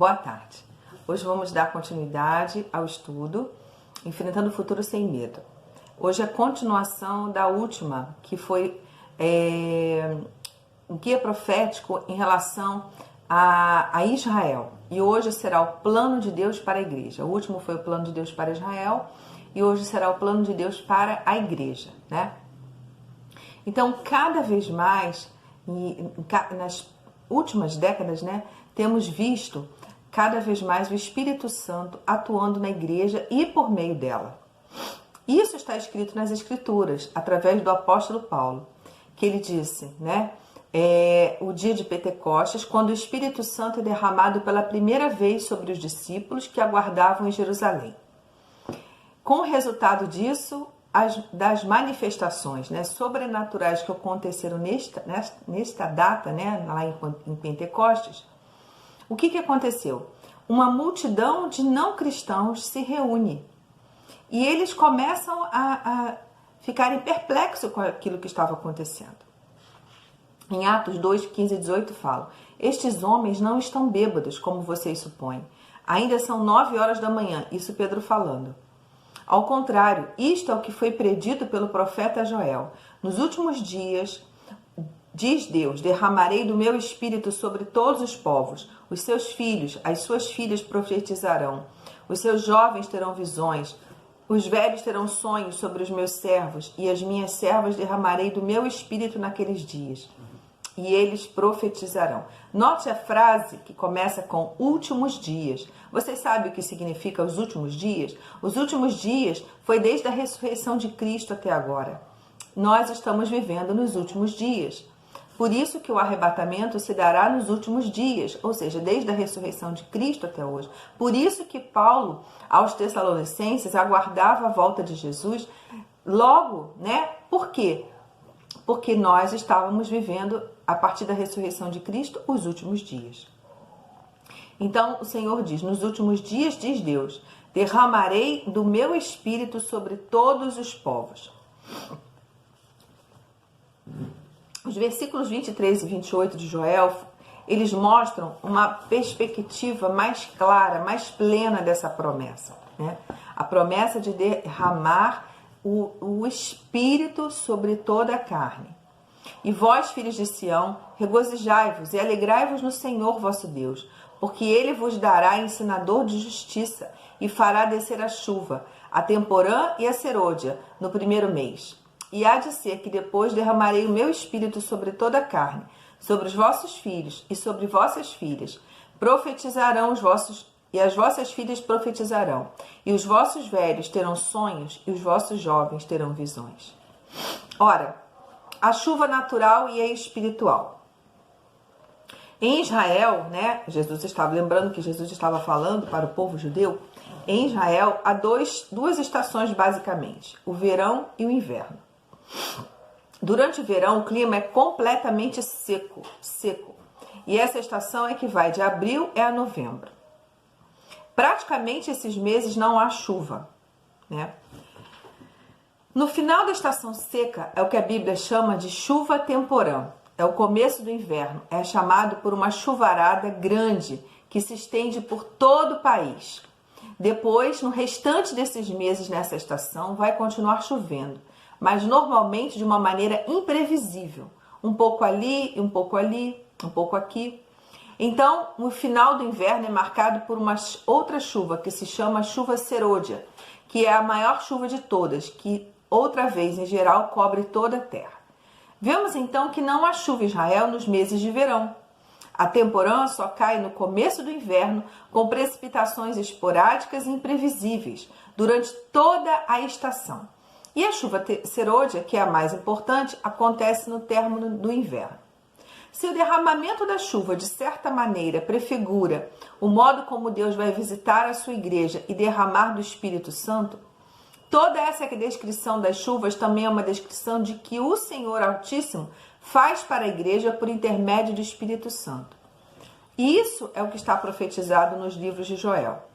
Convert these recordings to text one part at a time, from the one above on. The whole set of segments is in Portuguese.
Boa tarde. Hoje vamos dar continuidade ao estudo Enfrentando o Futuro Sem Medo. Hoje é a continuação da última, que foi um guia profético em relação a Israel. E hoje será o plano de Deus para a igreja. O último foi o plano de Deus para Israel e hoje será o plano de Deus para a igreja, né? Então, cada vez mais, nas últimas décadas, né, temos visto cada vez mais o Espírito Santo atuando na igreja e por meio dela. Isso está escrito nas Escrituras, através do apóstolo Paulo, que ele disse, né, o dia de Pentecostes, quando o Espírito Santo é derramado pela primeira vez sobre os discípulos que aguardavam em Jerusalém. Com o resultado disso, das manifestações, né, sobrenaturais que aconteceram nesta data, né, lá em Pentecostes, o que aconteceu? Uma multidão de não cristãos se reúne e eles começam a ficarem perplexos com aquilo que estava acontecendo. Em Atos 2, 15 e 18 fala: estes homens não estão bêbados, como vocês supõem. Ainda são 9 horas da manhã, isso Pedro falando. Ao contrário, isto é o que foi predito pelo profeta Joel. Nos últimos dias, diz Deus, derramarei do meu espírito sobre todos os povos. Os seus filhos, as suas filhas profetizarão. Os seus jovens terão visões. Os velhos terão sonhos sobre os meus servos. E as minhas servas derramarei do meu espírito naqueles dias. E eles profetizarão. Note a frase que começa com últimos dias. Vocês sabem o que significa os últimos dias? Os últimos dias foi desde a ressurreição de Cristo até agora. Nós estamos vivendo nos últimos dias. Por isso que o arrebatamento se dará nos últimos dias, ou seja, desde a ressurreição de Cristo até hoje. Por isso que Paulo, aos Tessalonicenses, aguardava a volta de Jesus logo, né? Por quê? Porque nós estávamos vivendo, a partir da ressurreição de Cristo, os últimos dias. Então, o Senhor diz, nos últimos dias, diz Deus, derramarei do meu espírito sobre todos os povos. Os versículos 23 e 28 de Joel, eles mostram uma perspectiva mais clara, mais plena dessa promessa, né? A promessa de derramar o Espírito sobre toda a carne. E vós, filhos de Sião, regozijai-vos e alegrai-vos no Senhor vosso Deus, porque Ele vos dará ensinador de justiça e fará descer a chuva, a temporã e a serôdia, no primeiro mês. E há de ser que depois derramarei o meu espírito sobre toda a carne, sobre os vossos filhos e sobre vossas filhas. Profetizarão e as vossas filhas profetizarão, e os vossos velhos terão sonhos, e os vossos jovens terão visões. Ora, a chuva natural e a espiritual. Em Israel, né, lembrando que Jesus estava falando para o povo judeu, em Israel há duas estações basicamente, o verão e o inverno. Durante o verão, o clima é completamente seco. E essa estação é que vai de abril a novembro. Praticamente esses meses não há chuva, né? No final da estação seca é o que a Bíblia chama de chuva temporã. É o começo do inverno. É chamado por uma chuvarada grande que se estende por todo o país. Depois, no restante desses meses nessa estação, vai continuar chovendo, mas normalmente de uma maneira imprevisível. Um pouco ali, um pouco ali, um pouco aqui. Então, o final do inverno é marcado por uma outra chuva, que se chama chuva serôdia, que é a maior chuva de todas, que outra vez, em geral, cobre toda a terra. Vemos então que não há chuva em Israel nos meses de verão. A temporã só cai no começo do inverno, com precipitações esporádicas e imprevisíveis durante toda a estação. E a chuva serôdia, que é a mais importante, acontece no término do inverno. Se o derramamento da chuva, de certa maneira, prefigura o modo como Deus vai visitar a sua igreja e derramar do Espírito Santo, toda essa descrição das chuvas também é uma descrição de que o Senhor Altíssimo faz para a igreja por intermédio do Espírito Santo. E isso é o que está profetizado nos livros de Joel.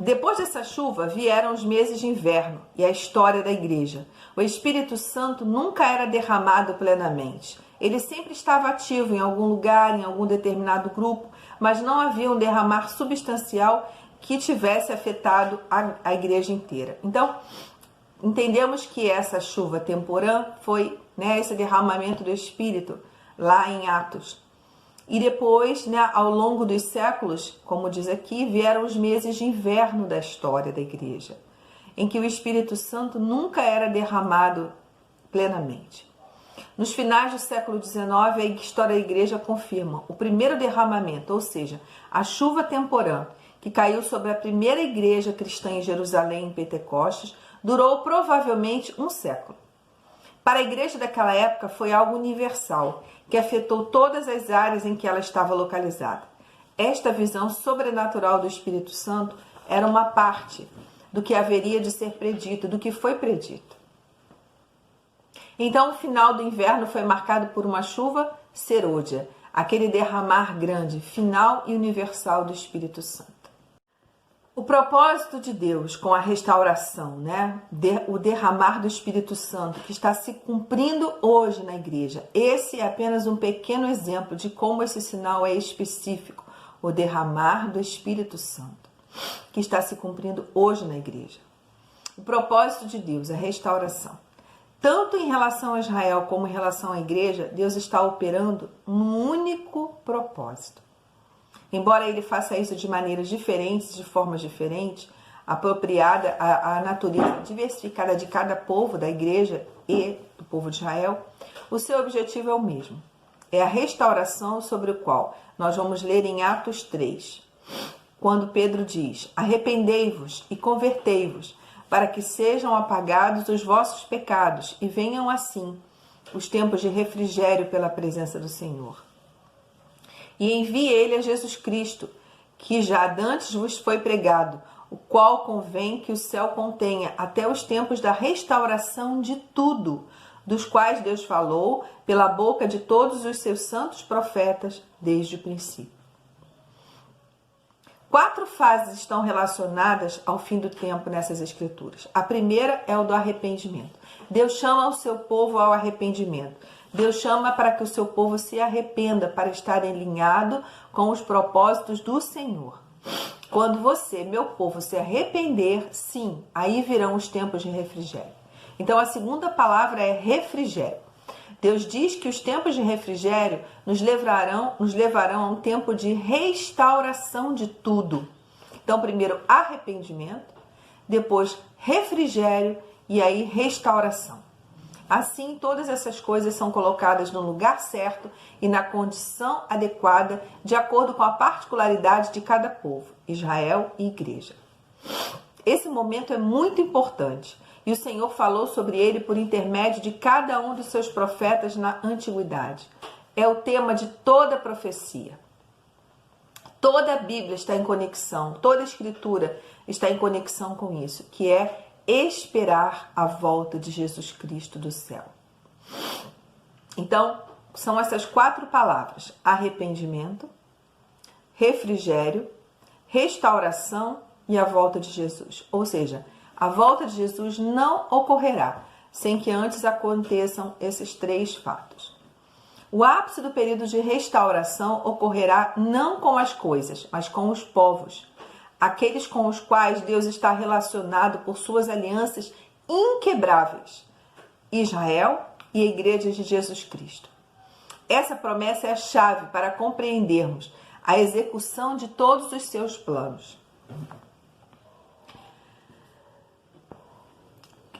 Depois dessa chuva vieram os meses de inverno e a história da igreja. O Espírito Santo nunca era derramado plenamente. Ele sempre estava ativo em algum lugar, em algum determinado grupo, mas não havia um derramar substancial que tivesse afetado a igreja inteira. Então, entendemos que essa chuva temporã foi, né, esse derramamento do Espírito lá em Atos. E depois, né, ao longo dos séculos, como diz aqui, vieram os meses de inverno da história da igreja, em que o Espírito Santo nunca era derramado plenamente. Nos finais do século XIX, a história da igreja confirma o primeiro derramamento, ou seja, a chuva temporã, que caiu sobre a primeira igreja cristã em Jerusalém em Pentecostes, durou provavelmente um século. Para a igreja daquela época foi algo universal, que afetou todas as áreas em que ela estava localizada. Esta visão sobrenatural do Espírito Santo era uma parte do que haveria de ser predito, do que foi predito. Então, o final do inverno foi marcado por uma chuva serôdia, aquele derramar grande, final e universal do Espírito Santo. O propósito de Deus com a restauração, né? O derramar do Espírito Santo que está se cumprindo hoje na igreja. Esse é apenas um pequeno exemplo de como esse sinal é específico. O derramar do Espírito Santo que está se cumprindo hoje na igreja. O propósito de Deus, a restauração. Tanto em relação a Israel como em relação à igreja, Deus está operando um único propósito. Embora ele faça isso de maneiras diferentes, de formas diferentes, apropriada à natureza diversificada de cada povo da igreja e do povo de Israel, o seu objetivo é o mesmo. É a restauração sobre o qual nós vamos ler em Atos 3, quando Pedro diz: arrependei-vos e convertei-vos, para que sejam apagados os vossos pecados e venham assim os tempos de refrigério pela presença do Senhor. E envie ele a Jesus Cristo, que já dantes vos foi pregado, o qual convém que o céu contenha até os tempos da restauração de tudo, dos quais Deus falou pela boca de todos os seus santos profetas desde o princípio. 4 fases estão relacionadas ao fim do tempo nessas escrituras. A primeira é o do arrependimento. Deus chama o seu povo ao arrependimento. Deus chama para que o seu povo se arrependa, para estar alinhado com os propósitos do Senhor. Quando você, meu povo, se arrepender, sim, aí virão os tempos de refrigério. Então a segunda palavra é refrigério. Deus diz que os tempos de refrigério nos levarão a um tempo de restauração de tudo. Então, primeiro arrependimento, depois refrigério e aí restauração. Assim, todas essas coisas são colocadas no lugar certo e na condição adequada, de acordo com a particularidade de cada povo, Israel e igreja. Esse momento é muito importante. E o Senhor falou sobre ele por intermédio de cada um dos seus profetas na antiguidade. É o tema de toda a profecia. Toda a Bíblia está em conexão, toda a Escritura está em conexão com isso, que é esperar a volta de Jesus Cristo do céu. Então, são essas 4 palavras: arrependimento, refrigério, restauração e a volta de Jesus. Ou seja, a volta de Jesus não ocorrerá sem que antes aconteçam esses 3 fatos. O ápice do período de restauração ocorrerá não com as coisas, mas com os povos, aqueles com os quais Deus está relacionado por suas alianças inquebráveis, Israel e a Igreja de Jesus Cristo. Essa promessa é a chave para compreendermos a execução de todos os seus planos.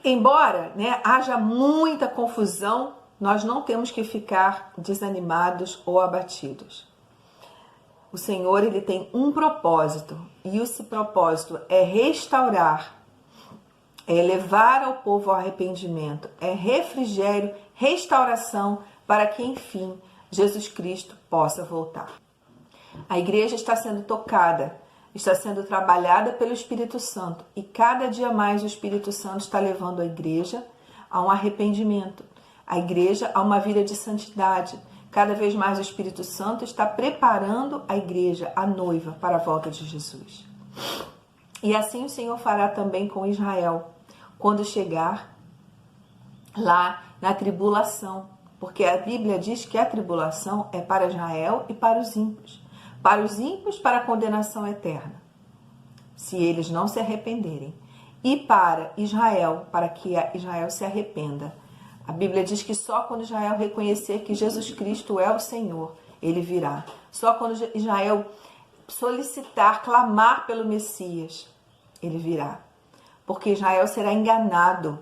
Embora, haja muita confusão, nós não temos que ficar desanimados ou abatidos. O Senhor, ele tem um propósito, e esse propósito é restaurar, é levar ao povo ao arrependimento, é refrigério, restauração, para que, enfim, Jesus Cristo possa voltar. A igreja está sendo tocada, está sendo trabalhada pelo Espírito Santo, e cada dia mais o Espírito Santo está levando a igreja a um arrependimento, a igreja a uma vida de santidade. Cada vez mais o Espírito Santo está preparando a igreja, a noiva, para a volta de Jesus. E assim o Senhor fará também com Israel, quando chegar lá na tribulação. Porque a Bíblia diz que a tribulação é para Israel e para os ímpios. Para os ímpios, para a condenação eterna, se eles não se arrependerem. E para Israel, para que Israel se arrependa. A Bíblia diz que só quando Israel reconhecer que Jesus Cristo é o Senhor, ele virá. Só quando Israel solicitar, clamar pelo Messias, ele virá. Porque Israel será enganado.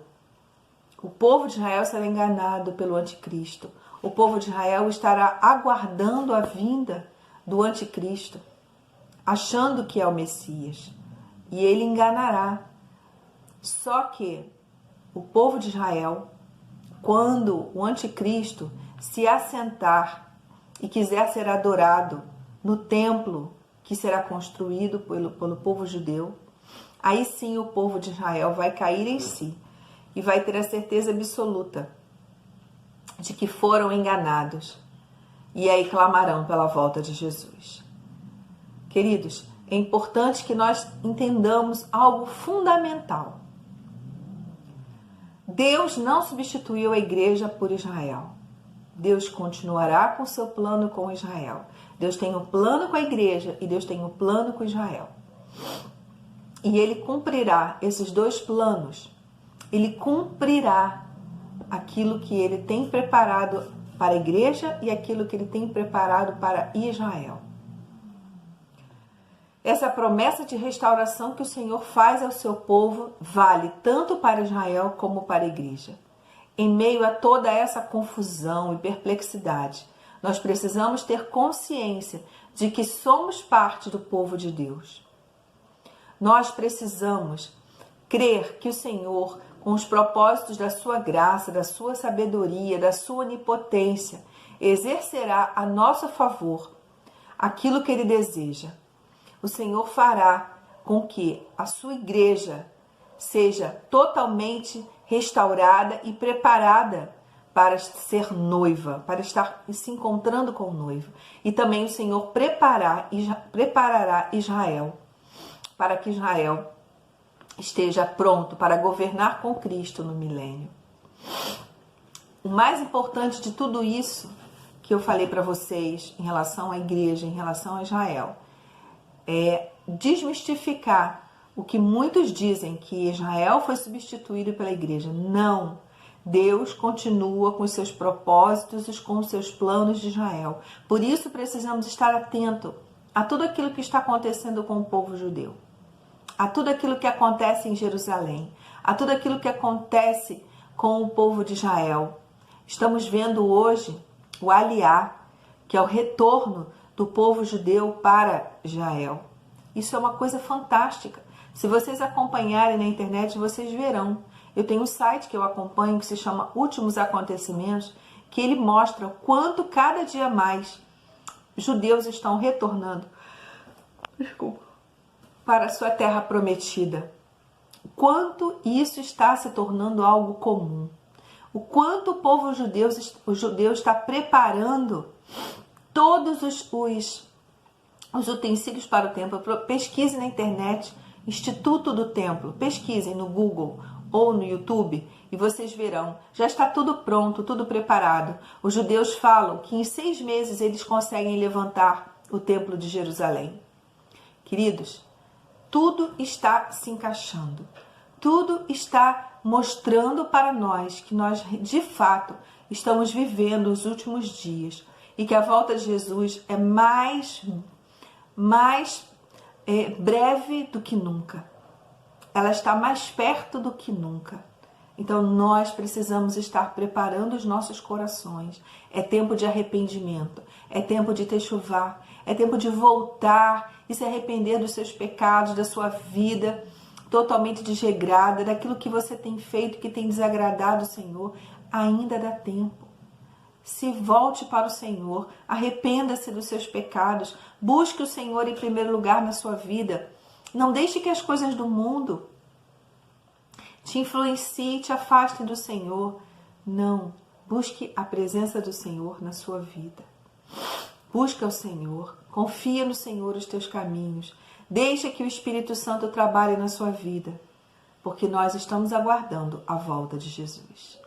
O povo de Israel será enganado pelo anticristo. O povo de Israel estará aguardando a vinda do anticristo, achando que é o Messias. E ele enganará. Só que o povo de Israel, quando o anticristo se assentar e quiser ser adorado no templo que será construído pelo povo judeu, aí sim o povo de Israel vai cair em si e vai ter a certeza absoluta de que foram enganados. E aí clamarão pela volta de Jesus. Queridos, é importante que nós entendamos algo fundamental. Deus não substituiu a igreja por Israel. Deus continuará com seu plano com Israel. Deus tem um plano com a igreja e Deus tem um plano com Israel. E ele cumprirá esses dois planos. Ele cumprirá aquilo que ele tem preparado para a igreja e aquilo que ele tem preparado para Israel. Essa promessa de restauração que o Senhor faz ao seu povo vale tanto para Israel como para a igreja. Em meio a toda essa confusão e perplexidade, nós precisamos ter consciência de que somos parte do povo de Deus. Nós precisamos crer que o Senhor, com os propósitos da sua graça, da sua sabedoria, da sua onipotência, exercerá a nosso favor aquilo que ele deseja. O Senhor fará com que a sua igreja seja totalmente restaurada e preparada para ser noiva, para estar se encontrando com o noivo. E também o Senhor preparará Israel, para que Israel esteja pronto para governar com Cristo no milênio. O mais importante de tudo isso que eu falei para vocês em relação à igreja, em relação a Israel, é desmistificar o que muitos dizem, que Israel foi substituído pela igreja. Não! Deus continua com os seus propósitos e com os seus planos de Israel. Por isso precisamos estar atentos a tudo aquilo que está acontecendo com o povo judeu, a tudo aquilo que acontece em Jerusalém, a tudo aquilo que acontece com o povo de Israel. Estamos vendo hoje o Aliá, que é o retorno do povo judeu para Israel. Isso é uma coisa fantástica. Se vocês acompanharem na internet, vocês verão. Eu tenho um site que eu acompanho que se chama Últimos Acontecimentos, que ele mostra quanto cada dia mais judeus estão retornando para a sua terra prometida. Quanto isso está se tornando algo comum. O quanto o povo judeu está preparando todos os utensílios para o templo. Pesquise na internet, Instituto do Templo. Pesquisem no Google ou no YouTube e vocês verão. Já está tudo pronto, tudo preparado. Os judeus falam que em 6 meses eles conseguem levantar o Templo de Jerusalém. Queridos, tudo está se encaixando. Tudo está mostrando para nós que nós, de fato, estamos vivendo os últimos dias e que a volta de Jesus é mais breve do que nunca. Ela está mais perto do que nunca. Então nós precisamos estar preparando os nossos corações. É tempo de arrependimento, é tempo de techuvá, é tempo de voltar e se arrepender dos seus pecados, da sua vida totalmente desregrada, daquilo que você tem feito que tem desagradado o Senhor. Ainda dá tempo. Se volte para o Senhor, arrependa-se dos seus pecados, busque o Senhor em primeiro lugar na sua vida. Não deixe que as coisas do mundo te influenciem, te afastem do Senhor. Não, busque a presença do Senhor na sua vida. Busca o Senhor, confia no Senhor os teus caminhos. Deixa que o Espírito Santo trabalhe na sua vida, porque nós estamos aguardando a volta de Jesus.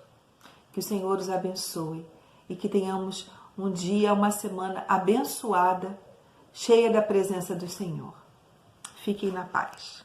Que o Senhor os abençoe e que tenhamos um dia, uma semana abençoada, cheia da presença do Senhor. Fiquem na paz.